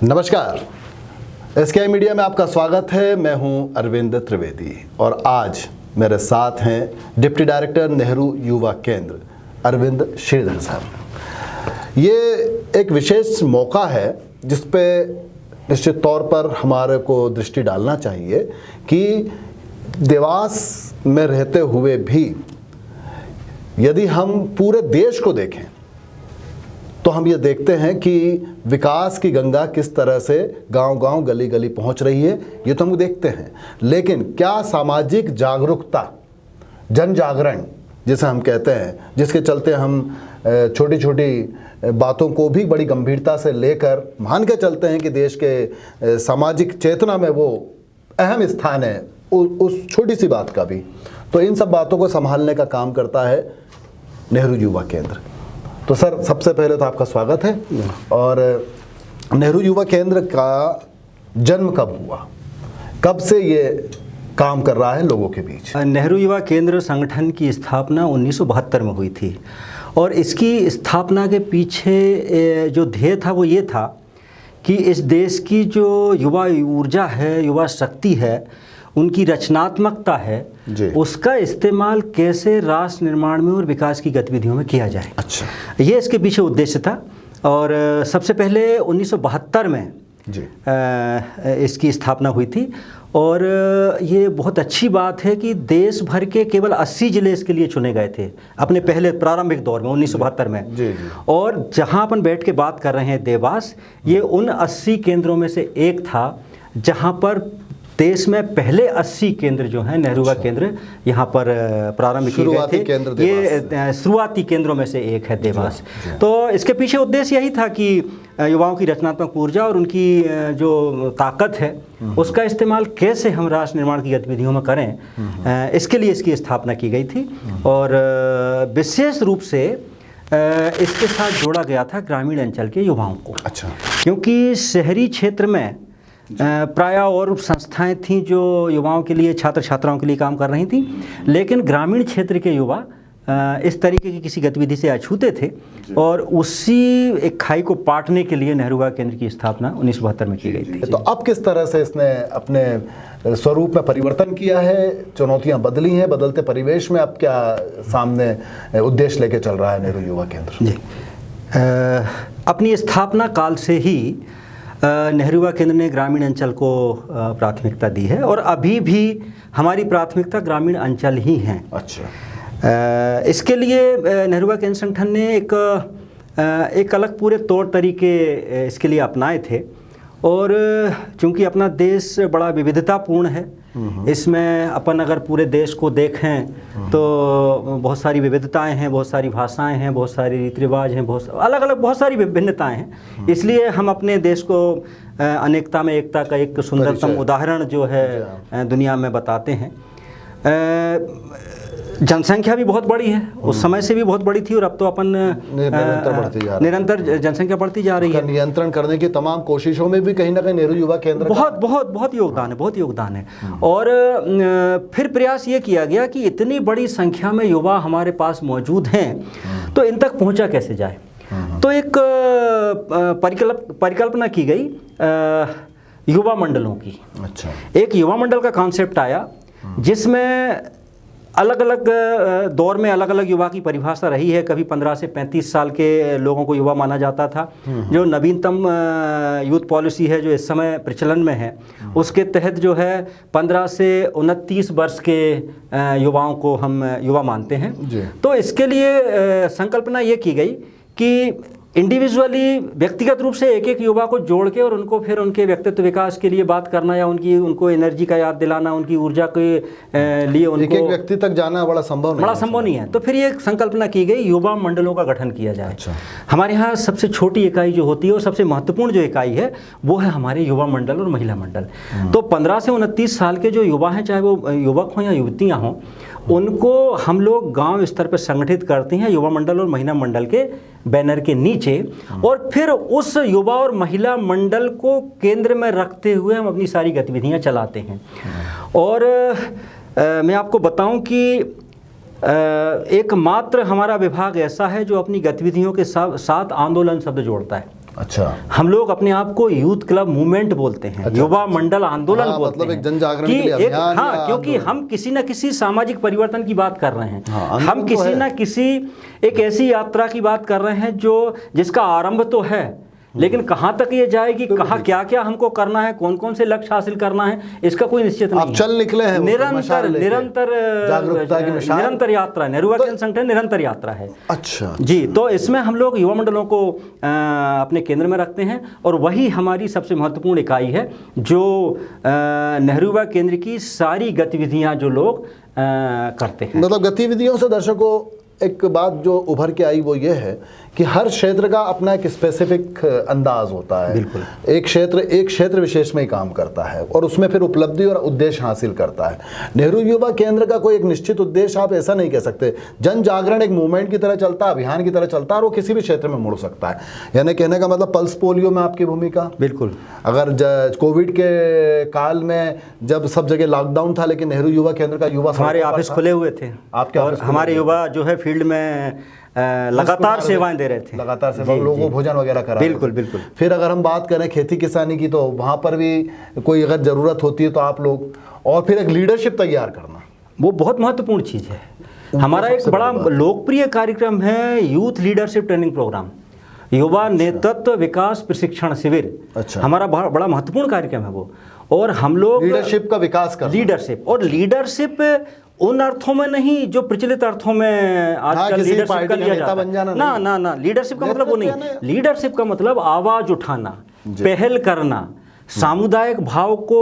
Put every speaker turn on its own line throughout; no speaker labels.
नमस्कार, SKI media में आपका स्वागत है। मैं हूं अरविंद त्रिवेदी और आज मेरे साथ हैं डिप्टी डायरेक्टर नेहरू युवा केंद्र अरविंद श्रीधर साहब। ये एक विशेष मौका है जिस पे निश्चित तौर पर हमारे को दृष्टि डालना चाहिए कि देवास में रहते हुए भी यदि हम पूरे देश को देखें तो हम ये देखते हैं कि विकास की गंगा किस तरह से गांव-गांव, गली-गली पहुंच रही है, ये तो हम देखते हैं। लेकिन क्या सामाजिक जागरूकता, जन जागरण जिसे हम कहते हैं, जिसके चलते हम छोटी छोटी बातों को भी बड़ी गंभीरता से लेकर मान के चलते हैं कि देश के सामाजिक चेतना में वो अहम स्थान है, उस छोटी सी बात का भी। तो इन सब बातों को संभालने का काम करता है नेहरू युवा केंद्र। तो सर, सबसे पहले तो आपका स्वागत है। और नेहरू युवा केंद्र का जन्म कब हुआ, कब से ये काम कर रहा है लोगों के बीच?
नेहरू युवा केंद्र संगठन की स्थापना 1972 में हुई थी और इसकी स्थापना के पीछे जो ध्येय था वो ये था कि इस देश की जो युवा ऊर्जा है, युवा शक्ति है, उनकी रचनात्मकता है, उसका इस्तेमाल कैसे राष्ट्र निर्माण में और विकास की गतिविधियों में किया जाए।
अच्छा,
ये इसके पीछे उद्देश्य था। और सबसे पहले 1972 में इसकी स्थापना हुई थी। और ये बहुत अच्छी बात है कि देश भर के केवल 80 जिले इसके लिए चुने गए थे अपने पहले प्रारंभिक दौर में 1972 में।
जी।
और जहाँ अपन बैठ के बात कर रहे हैं देवास, ये उन 80 केंद्रों में से एक था जहाँ पर देश में पहले 80 केंद्र जो हैं नेहरू युवा केंद्र यहाँ पर प्रारंभ किए गए थे। ये शुरुआती केंद्रों में से एक है देवास। तो इसके पीछे उद्देश्य यही था कि युवाओं की रचनात्मक ऊर्जा और उनकी जो ताकत है उसका इस्तेमाल कैसे हम राष्ट्र निर्माण की गतिविधियों में करें, इसके लिए इसकी स्थापना की गई थी। और विशेष रूप से इसके साथ जोड़ा गया था ग्रामीण अंचल के युवाओं को। अच्छा, क्योंकि शहरी क्षेत्र में प्रायः और संस्थाएं थीं जो युवाओं के लिए, छात्र छात्राओं के लिए काम कर रही थीं, लेकिन ग्रामीण क्षेत्र के युवा इस तरीके की किसी गतिविधि से अछूते थे। और उसी एक खाई को पाटने के लिए नेहरू युवा केंद्र की स्थापना 1972 में की गई थी।
तो अब किस तरह से इसने अपने स्वरूप में परिवर्तन किया है, चुनौतियां बदली हैं, बदलते परिवेश में अब क्या सामने उद्देश्य लेके चल रहा है नेहरू युवा केंद्र?
जी, अपनी स्थापना काल से ही नेहरू युवा केंद्र ने ग्रामीण अंचल को प्राथमिकता दी है और अभी भी हमारी प्राथमिकता ग्रामीण अंचल ही हैं।
अच्छा,
इसके लिए नेहरू युवा केंद्र संगठन ने एक अलग पूरे तौर तरीके इसके लिए अपनाए थे। और चूंकि अपना देश बड़ा विविधतापूर्ण है, इसमें अपन अगर पूरे देश को देखें तो बहुत सारी विविधताएं हैं, बहुत सारी भाषाएं हैं, बहुत सारी रीति रिवाज हैं, बहुत सारी विभिन्नताएं हैं। इसलिए हम अपने देश को अनेकता में एकता का एक सुंदरतम उदाहरण जो है दुनिया में बताते हैं। जनसंख्या भी बहुत बड़ी है, उस समय से भी बहुत बड़ी थी और अब तो अपन निरंतर जनसंख्या बढ़ती जा रही है।
नियंत्रण करने की तमाम कोशिशों में भी कहीं ना कहीं नेहरू युवा केंद्र
बहुत योगदान है। और फिर प्रयास ये किया गया कि इतनी बड़ी संख्या में युवा हमारे पास मौजूद हैं तो इन तक पहुंचा कैसे जाए। तो एक परिकल्पना की गई युवा मंडलों की।
अच्छा,
एक युवा मंडल का कॉन्सेप्ट आया जिसमें अलग अलग दौर में अलग अलग युवा की परिभाषा रही है। कभी 15 से 35 साल के लोगों को युवा माना जाता था। जो नवीनतम यूथ पॉलिसी है जो इस समय प्रचलन में है, उसके तहत जो है 15 से 29 वर्ष के युवाओं को हम युवा मानते हैं। तो इसके लिए संकल्पना ये की गई कि इंडिविजुअली, व्यक्तिगत रूप से एक एक युवा को जोड़ के और उनको फिर उनके व्यक्तित्व विकास के लिए बात करना या उनको एनर्जी का याद दिलाना, उनकी ऊर्जा के लिए उनको
एक व्यक्ति तक जाना बड़ा संभव नहीं है।
तो फिर ये संकल्पना की गई युवा मंडलों का गठन किया जाए। अच्छा। हमारे यहाँ सबसे छोटी इकाई जो होती है और सबसे महत्वपूर्ण जो इकाई है वो है हमारे युवा मंडल और महिला मंडल। तो 15 से 29 साल के जो युवा हैं, चाहे वो युवक हों या युवतियाँ हों, उनको हम लोग गांव स्तर पर संगठित करते हैं युवा मंडल और महिला मंडल के बैनर के नीचे। और फिर उस युवा और महिला मंडल को केंद्र में रखते हुए हम अपनी सारी गतिविधियां चलाते हैं। और मैं आपको बताऊं कि एकमात्र हमारा विभाग ऐसा है जो अपनी गतिविधियों के साथ आंदोलन शब्द जोड़ता है।
अच्छा,
हम लोग अपने आप को यूथ क्लब मूवमेंट बोलते हैं, युवा मंडल आंदोलन बोलते
मतलब
हैं।
एक जन जागरण
कि
के लिए अभियान
हाँ,
या
क्योंकि
आंदोलन।
हम किसी न किसी सामाजिक परिवर्तन की बात कर रहे हैं।
आंदोलन
हम
तो
किसी
है।
न किसी एक ऐसी यात्रा की बात कर रहे हैं जिसका आरंभ तो है, लेकिन कहाँ तक ये जाएगी, कहाँ क्या क्या हमको करना है, कौन कौन से लक्ष्य हासिल करना है, इसका कोई निश्चित नहीं है।
चल निकले हैं,
निरंतर
जागरूकता की मिसाल।
निरंतर यात्रा, नेहरूवा केंद्र संगठन निरंतर यात्रा है।
अच्छा
जी, तो इसमें हम लोग युवा मंडलों को अपने केंद्र में रखते हैं, और वही हमारी सबसे महत्वपूर्ण इकाई है जो नेहरू युवा केंद्र की सारी गतिविधियां जो लोग करते हैं।
मतलब गतिविधियों से दर्शकों एक बात जो उभर के आई वो ये है कि हर क्षेत्र का अपना एक स्पेसिफिक अंदाज होता है।
बिल्कुल।
एक क्षेत्र विशेष में ही काम करता है और उसमें फिर उपलब्धि और उद्देश्य हासिल करता है। नेहरू युवा केंद्र का कोई एक निश्चित उद्देश्य आप ऐसा नहीं कह सकते। जन जागरण एक मूवमेंट की तरह चलता है, अभियान की तरह चलता है, और वो किसी भी क्षेत्र में मुड़ सकता है। यानी कहने का मतलब पल्स पोलियो में आपकी भूमिका,
बिल्कुल।
अगर कोविड के काल में जब सब जगह लॉकडाउन था, लेकिन नेहरू युवा केंद्र का युवा
हमारे ऑफिस खुले हुए थे,
आपके
और हमारे युवा जो है फील्ड में लगातार सेवाएं दे रहे थे,
लगातार सेवा, लोगों को भोजन वगैरह करा रहे थे।
बिल्कुल बिल्कुल।
फिर अगर हम बात करें खेती किसानी की, तो वहाँ पर भी कोई अगर ज़रूरत होती है तो आप लोग, और फिर एक लीडरशिप तैयार करना,
वो बहुत महत्वपूर्ण चीज़ है। हमारा एक बड़ा लोकप्रिय कार्यक्रम है यूथ लीडरशिप ट्रेनिंग प्रोग्राम, युवा नेतृत्व विकास प्रशिक्षण शिविर।
अच्छा।
हमारा बड़ा महत्वपूर्ण कार्यक्रम है वो। और हम लोग
लीडरशिप का विकास करना।
लीडरशिप उन अर्थों में नहीं जो प्रचलित अर्थों में आजकल लीडरशिप का लिया जाता है। ना, लीडरशिप का मतलब वो नहीं। लीडरशिप का मतलब आवाज उठाना, पहल करना, सामुदायिक भाव को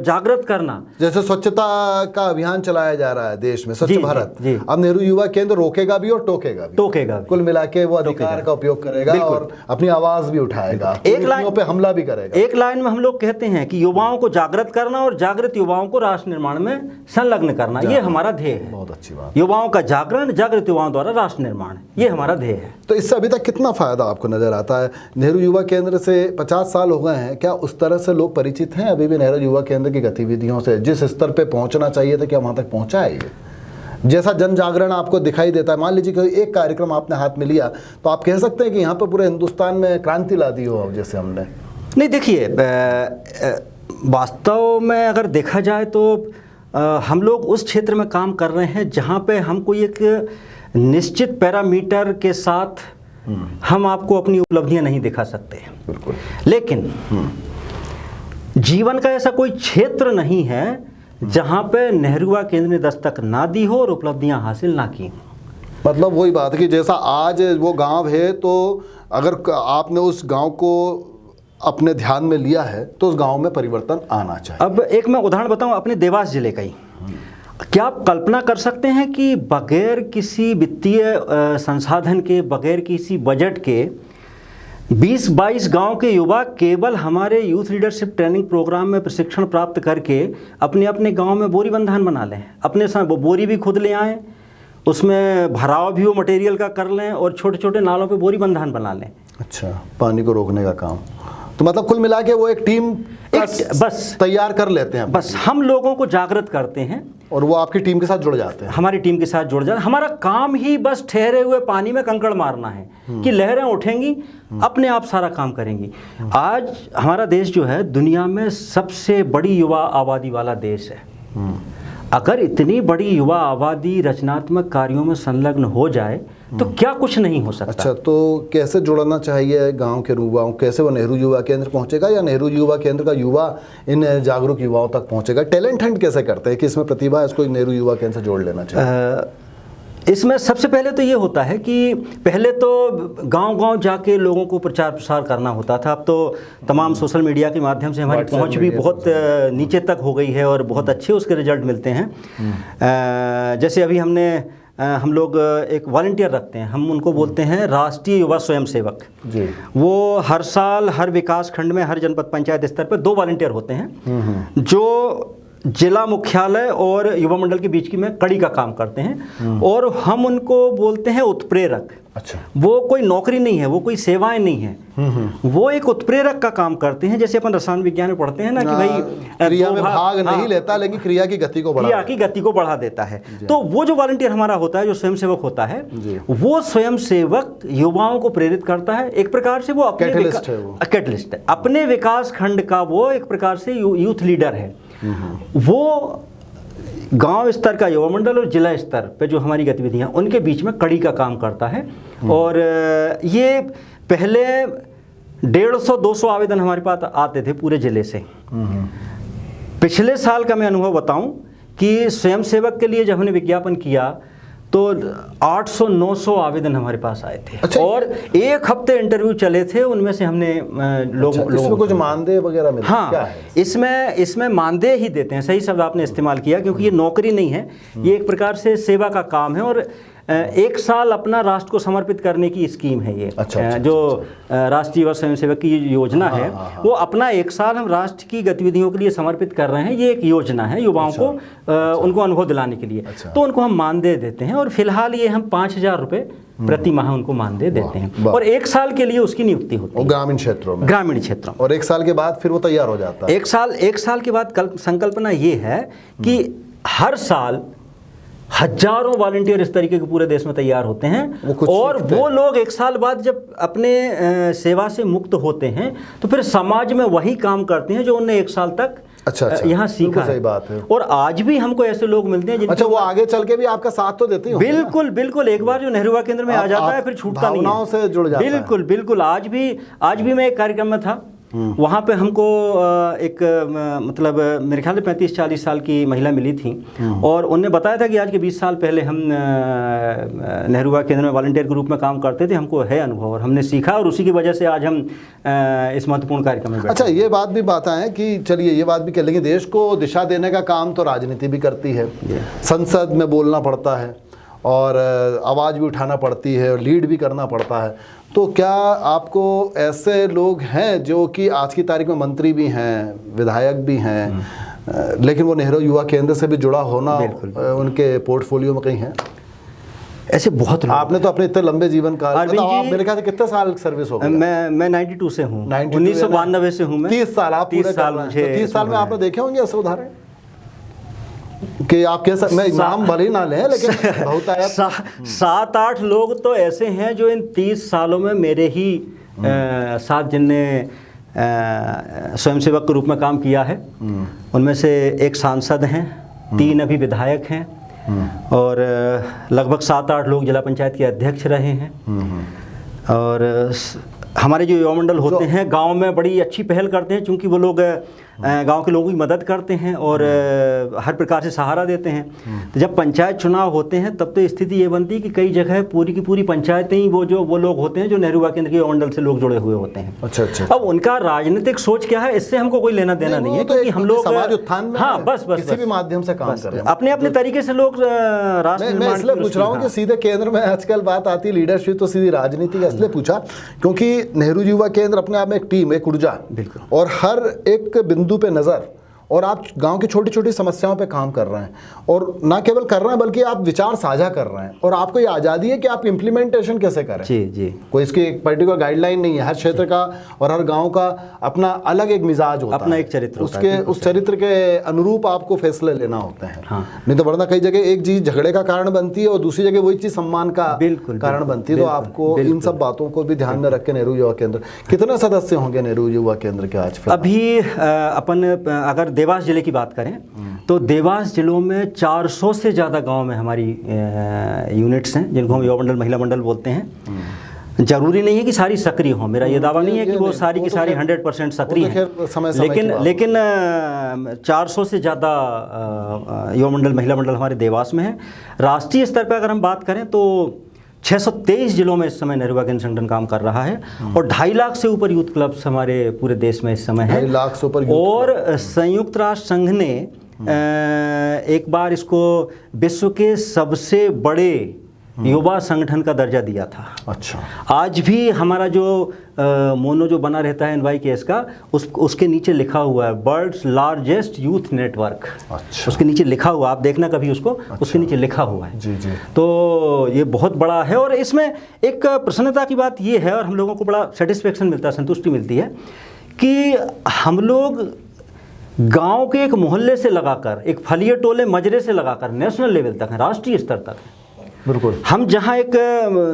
जागृत करना।
जैसे स्वच्छता का अभियान चलाया जा रहा है देश में, स्वच्छ भारत।
जी।
अब नेहरू युवा केंद्र रोकेगा भी और टोकेगा भी। कुल मिला के वो अधिकार का उपयोग करेगा और अपनी आवाज भी उठाएगा,
एक लाइन
पे हमला भी करेगा।
एक लाइन में हम लोग कहते हैं कि युवाओं को जागृत करना और जागृत युवाओं को राष्ट्र निर्माण में संलग्न करना, ये हमारा ध्येय है।
बहुत अच्छी बात।
युवाओं का जागरण, जागृत युवाओं द्वारा राष्ट्र निर्माण, ये हमारा ध्येय है।
तो इससे अभी तक कितना फायदा आपको नजर आता है? नेहरू युवा केंद्र से 50 साल हो गए हैं, क्या उस तरह से लोग परिचित हैं अभी भी नेहरू युवा केंद्र की गतिविधियों से? जिस स्तर पे पहुंचना चाहिए था, क्या वहां तक पहुंचा है? ये जैसा जन जागरण आपको दिखाई देता है, मान लीजिए कि एक कार्यक्रम आपने हाथ में लिया, तो आप कह सकते हैं कि यहाँ पर पूरे हिंदुस्तान में क्रांति ला दी हो जैसे हमने? नहीं,
देखिए, वास्तव में अगर देखा जाए तो हम लोग उस क्षेत्र में काम कर रहे हैं जहाँ पे हम कोई एक निश्चित पैरामीटर के साथ हम आपको अपनी उपलब्धियां नहीं दिखा सकते।
बिल्कुल।
लेकिन जीवन का ऐसा कोई क्षेत्र नहीं है जहां पे नेहरू युवा केंद्र ने दस्तक ना दी हो और उपलब्धियां हासिल ना की।
मतलब वही बात है कि जैसा आज वो गांव है, तो अगर आपने उस गांव को अपने ध्यान में लिया है तो उस गांव में परिवर्तन आना चाहिए।
अब एक मैं उदाहरण बताऊं अपने देवास जिले का ही। क्या आप कल्पना कर सकते हैं कि बगैर किसी वित्तीय संसाधन के, बगैर किसी बजट के 20-22 गांव के युवा केवल हमारे यूथ लीडरशिप ट्रेनिंग प्रोग्राम में प्रशिक्षण प्राप्त करके अपने अपने गांव में बोरी बंधान बना लें, अपने साथ वो बोरी भी खुद ले आएँ, उसमें भराव भी वो मटेरियल का कर लें और छोटे छोटे नालों पे बोरी बंधान बना लें।
अच्छा, पानी को रोकने का काम। तो मतलब कुल मिला के वो एक टीम बस तैयार कर लेते हैं।
बस हम लोगों को जागृत करते हैं
और वो आपकी टीम के साथ जुड़ जाते हैं।
हमारी टीम के साथ जुड़ जाते हैं। हमारा काम ही बस ठहरे हुए पानी में कंकड़ मारना है कि लहरें उठेंगी, अपने आप सारा काम करेंगी। आज हमारा देश जो है दुनिया में सबसे बड़ी युवा आबादी वाला देश है। अगर इतनी बड़ी युवा आबादी रचनात्मक कार्यों में संलग्न हो जाए तो क्या कुछ नहीं हो सकता।
अच्छा, तो कैसे जुड़ना चाहिए गांव के युवाओं? कैसे वो नेहरू युवा केंद्र पहुंचेगा या नेहरू युवा केंद्र का युवा इन जागरूक युवाओं तक पहुंचेगा? टैलेंट हंट कैसे करते हैं कि इसमें प्रतिभा है, इसको नेहरू युवा केंद्र से जोड़ लेना चाहिए?
इसमें सबसे पहले तो ये होता है कि पहले तो गांव-गांव जाके लोगों को प्रचार प्रसार करना होता था। अब तो तमाम सोशल मीडिया के माध्यम से हमारी पहुंच भी बहुत नीचे तक हो गई है और बहुत अच्छे उसके रिजल्ट मिलते हैं। जैसे अभी हम लोग एक वॉलंटियर रखते हैं, हम उनको बोलते हैं राष्ट्रीय युवा स्वयंसेवक जी। वो हर साल हर विकास खंड में, हर जनपद पंचायत स्तर पर 2 वॉलंटियर होते हैं जो जिला मुख्यालय और युवा मंडल के बीच की में कड़ी का काम करते हैं। और हम उनको बोलते हैं उत्प्रेरक।
अच्छा।
वो कोई नौकरी नहीं है, वो कोई सेवाएं नहीं है, वो एक उत्प्रेरक का काम करते हैं। जैसे अपन रसायन विज्ञान में पढ़ते हैं ना कि भाई
क्रिया में भाग नहीं लेता, लेकिन क्रिया की गति को बढ़ा
देता है। तो वो जो वॉलंटियर हमारा होता है, जो स्वयंसेवक होता है, वो स्वयंसेवक युवाओं को प्रेरित करता है। एक प्रकार से वो कैटलिस्ट है, अपने विकास खंड का वो एक प्रकार से यूथ लीडर है। वो गांव स्तर का युवा मंडल और जिला स्तर पे जो हमारी गतिविधियां उनके बीच में कड़ी का काम करता है। और ये पहले 150-200 आवेदन हमारे पास आते थे पूरे जिले से। पिछले साल का मैं अनुभव बताऊं कि स्वयंसेवक के लिए जब हमने विज्ञापन किया तो 800-900 आवेदन हमारे पास आए थे।
अच्छा,
और एक हफ्ते इंटरव्यू चले थे, उनमें से हमने
इसमें कुछ मानदेय वगैरह मिलता है?
हाँ, क्या है? इसमें मानदेय ही देते हैं। सही शब्द आपने इस्तेमाल किया, क्योंकि ये नौकरी नहीं है, ये एक प्रकार से सेवा का काम है। और एक साल अपना राष्ट्र को समर्पित करने की स्कीम है ये। जो राष्ट्रीय युवा स्वयंसेवक की योजना है, वो अपना एक साल हम राष्ट्र की गतिविधियों के लिए समर्पित कर रहे हैं। ये एक योजना है युवाओं को उनको अनुभव दिलाने के लिए। तो उनको हम मानदेय देते हैं, और फिलहाल ये हम 5,000 रुपये प्रति माह उनको मानदेय देते हैं। और एक साल के लिए उसकी नियुक्ति होती है
ग्रामीण क्षेत्रों में।
ग्रामीण क्षेत्रों।
और एक साल के बाद फिर वो तैयार हो जाता है।
एक साल के बाद संकल्पना ये है कि हर साल हजारों वॉलंटियर इस तरीके के पूरे देश में तैयार होते हैं। और वो लोग एक साल बाद जब अपने सेवा से मुक्त होते हैं तो फिर समाज में वही काम करते हैं जो उन्होंने एक साल तक यहाँ सीखा।
सही बात है।
और आज भी हमको ऐसे लोग मिलते हैं
वो आगे चल के भी आपका साथ तो देते हैं।
बिल्कुल बिल्कुल। एक बार जो नेहरू युवा केंद्र में आ जाता है फिर छूटता नहीं है,
से जुड़ जाता है।
बिल्कुल। आज भी मैं एक कार्यक्रम में था, वहाँ पे हमको एक मतलब मेरे ख्याल से 35-40 साल की महिला मिली थी, और उन्होंने बताया था कि आज के 20 साल पहले हम नेहरू युवा केंद्र में वॉलंटियर के रूप में काम करते थे, हमको है अनुभव और हमने सीखा, और उसी की वजह से आज हम इस महत्वपूर्ण कार्यक्रम में बैठे।
अच्छा, ये बात भी बात है कि चलिए ये बात भी कह लेंगे, देश को दिशा देने का काम तो राजनीति भी करती है, संसद में बोलना पड़ता है और आवाज़ भी उठाना पड़ती है और लीड भी करना पड़ता है। तो क्या आपको ऐसे लोग हैं जो कि आज की तारीख में मंत्री भी हैं, विधायक भी हैं, लेकिन वो नेहरू युवा केंद्र से भी जुड़ा होना उनके पोर्टफोलियो में कहीं है?
ऐसे बहुत लोग।
आपने तो अपने इतने लंबे जीवन काल, आप मेरे ख्याल से कितने साल सर्विस हो गई?
मैं 92 से हूँ, 1992 से हूँ मैं।
30 साल आप
30 साल मुझे।
30 साल में आपने देखे होंगे ऐसे उदाहरण कि आप कह सकते, मैं नाम भले ही ना लें, लेकिन बहुत आया
7-8 लोग तो ऐसे हैं जो इन 30 सालों में मेरे ही साथ जिनने स्वयंसेवक के रूप में काम किया है, उनमें से एक सांसद हैं, 3 अभी विधायक हैं, और लगभग 7-8 लोग जिला पंचायत के अध्यक्ष रहे हैं। और हमारे जो युवा मंडल होते हैं गांव में बड़ी अच्छी पहल करते हैं, क्योंकि वो लोग गांव के लोगों की मदद करते हैं और हर प्रकार से सहारा देते हैं। तो जब पंचायत चुनाव होते हैं तब तो स्थिति ये बनती है कि कई जगह पूरी की पूरी पंचायतें ही वो लोग होते हैं जो नेहरू युवा केंद्र के युवा मंडल से लोग जुड़े हुए होते हैं।
अच्छा।
अब उनका राजनीतिक सोच क्या है, इससे हमको कोई लेना देना नहीं है, क्योंकि हम लोग
समाज उत्थान में बस किसी भी माध्यम से काम कर रहे हैं,
अपने अपने तरीके से लोग राष्ट्र निर्माण।
इसलिए पूछ रहा हूँ कि सीधे केंद्र में आजकल बात आती है लीडरशिप, तो सीधी राजनीति का इसलिए पूछा क्योंकि नेहरू युवा केंद्र अपने आप में एक टीम, एक ऊर्जा,
बिल्कुल,
और हर एक बिंदु पे नजर, और आप गांव की छोटी छोटी समस्याओं पे काम कर रहे हैं, और ना केवल कर रहे हैं बल्कि आप विचार साझा कर रहे हैं, और आपको ये आज़ादी है कि आप इम्प्लीमेंटेशन कैसे करें।
जी।
कोई इसकी एक पर्टिकुलर गाइडलाइन नहीं है, हर क्षेत्र का और हर गांव का अपना अलग एक मिजाज होता है,
अपना एक चरित्र होता
है, उस चरित्र के अनुरूप आपको फैसले लेना होते हैं।
हाँ।
नहीं तो वरना कई जगह एक चीज़ झगड़े का कारण बनती है और दूसरी जगह वही चीज़ सम्मान का कारण बनती है। तो आपको इन सब बातों को भी ध्यान में रख के नेहरू युवा केंद्र, कितने सदस्य होंगे नेहरू युवा केंद्र के आज?
अभी अपन अगर देवास जिले की बात करें तो देवास जिलों में 400 से ज़्यादा गांव में हमारी यूनिट्स हैं, जिनको हम युवा मंडल महिला मंडल बोलते हैं। जरूरी नहीं है कि सारी सक्रिय हों, मेरा ये दावा नहीं है कि वो सारी की सारी 100% सक्रिय हैं, लेकिन 400 से ज़्यादा युवा मंडल महिला मंडल हमारे देवास में है। राष्ट्रीय स्तर पर अगर हम बात करें तो 623 जिलों में इस समय नेहरू युवा केंद्र संगठन काम कर रहा है, और 2.5 लाख से ऊपर यूथ क्लब्स हमारे पूरे देश में इस समय है।
2.5 लाख से ऊपर।
और संयुक्त राष्ट्र संघ ने एक बार इसको विश्व के सबसे बड़े युवा संगठन का दर्जा दिया था।
अच्छा।
आज भी हमारा जो मोनो जो बना रहता है NYKS का, उसके नीचे लिखा हुआ है वर्ल्ड्स लार्जेस्ट यूथ नेटवर्क।
अच्छा।
उसके नीचे लिखा हुआ, आप देखना कभी उसको। अच्छा। उसके नीचे लिखा हुआ है।
जी जी।
तो ये बहुत बड़ा है और इसमें एक प्रसन्नता की बात ये है और हम लोगों को बड़ा सेटिस्फेक्शन मिलता है, संतुष्टि मिलती है कि हम लोग गांव के एक मोहल्ले से लगाकर, एक फलिए टोले मजरे से लगाकर नेशनल लेवल तक है, राष्ट्रीय स्तर तक है।
बिल्कुल।
हम जहां एक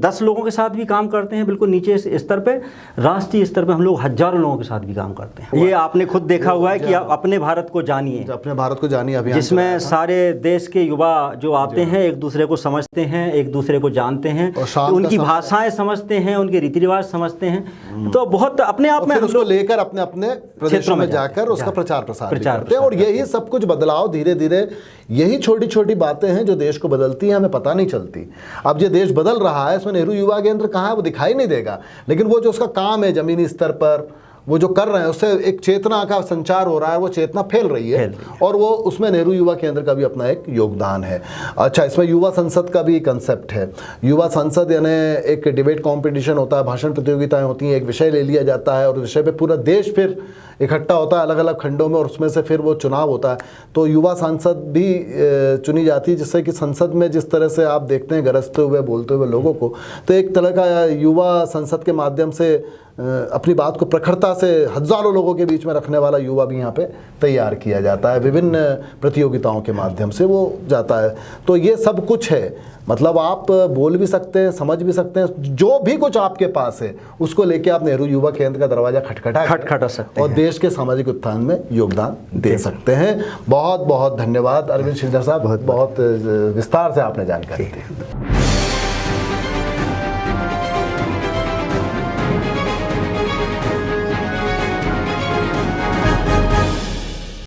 10 लोगों के साथ भी काम करते हैं बिल्कुल नीचे स्तर पे, राष्ट्रीय स्तर पे हम लोग हजारों लोगों के साथ भी काम करते हैं। ये आपने खुद देखा हुआ है कि आप अपने भारत को जानिए,
अपने भारत को जानिए अभियान,
जिसमें सारे देश के युवा जो आते हैं एक दूसरे को समझते हैं, एक दूसरे को जानते हैं, उनकी भाषाएं समझते हैं, उनके रीति रिवाज समझते हैं। तो बहुत अपने आप में
उसको लेकर अपने अपने क्षेत्रों में जाकर उसका प्रचार प्रसार करते हैं। और यही सब कुछ बदलाव धीरे धीरे, यही छोटी छोटी बातें हैं जो देश को बदलती हैं, हमें पता नहीं चलती। अब ये देश बदल रहा है, इसमें नेहरू युवा केंद्र कहाँ है वो दिखाई नहीं देगा, लेकिन वो जो उसका काम है जमीनी स्तर पर वो जो कर रहे हैं उससे एक चेतना का संचार हो रहा है, वो चेतना फैल रही है और वो उसमें नेहरू युवा केंद्र का भी अपना एक योगदान है। अच्छा, इसमें युवा संसद का भी कंसेप्ट है। युवा संसद यानी एक डिबेट कंपटीशन होता है, भाषण प्रतियोगिताएं होती हैं, एक विषय ले लिया जाता है और विषय पे पूरा देश फिर इकट्ठा होता है अलग अलग खंडों में और उसमें से फिर वो चुनाव होता है। तो युवा सांसद भी चुनी जाती है, जिससे कि संसद में जिस तरह से आप देखते हैं गरजते हुए बोलते हुए लोगों को, तो एक तरह का युवा संसद के माध्यम से अपनी बात को प्रखरता से हजारों लोगों के बीच में रखने वाला युवा भी यहाँ पे तैयार किया जाता है, विभिन्न प्रतियोगिताओं के माध्यम से वो जाता है। तो ये सब कुछ है, मतलब आप बोल भी सकते हैं, समझ भी सकते हैं, जो भी कुछ आपके पास है उसको लेके आप नेहरू युवा केंद्र का दरवाजा खटखटा सकते हैं और देश के सामाजिक उत्थान में योगदान दे सकते हैं। बहुत बहुत धन्यवाद अरविंद श्रीधर साहब, बहुत विस्तार से आपने जानकारी दी।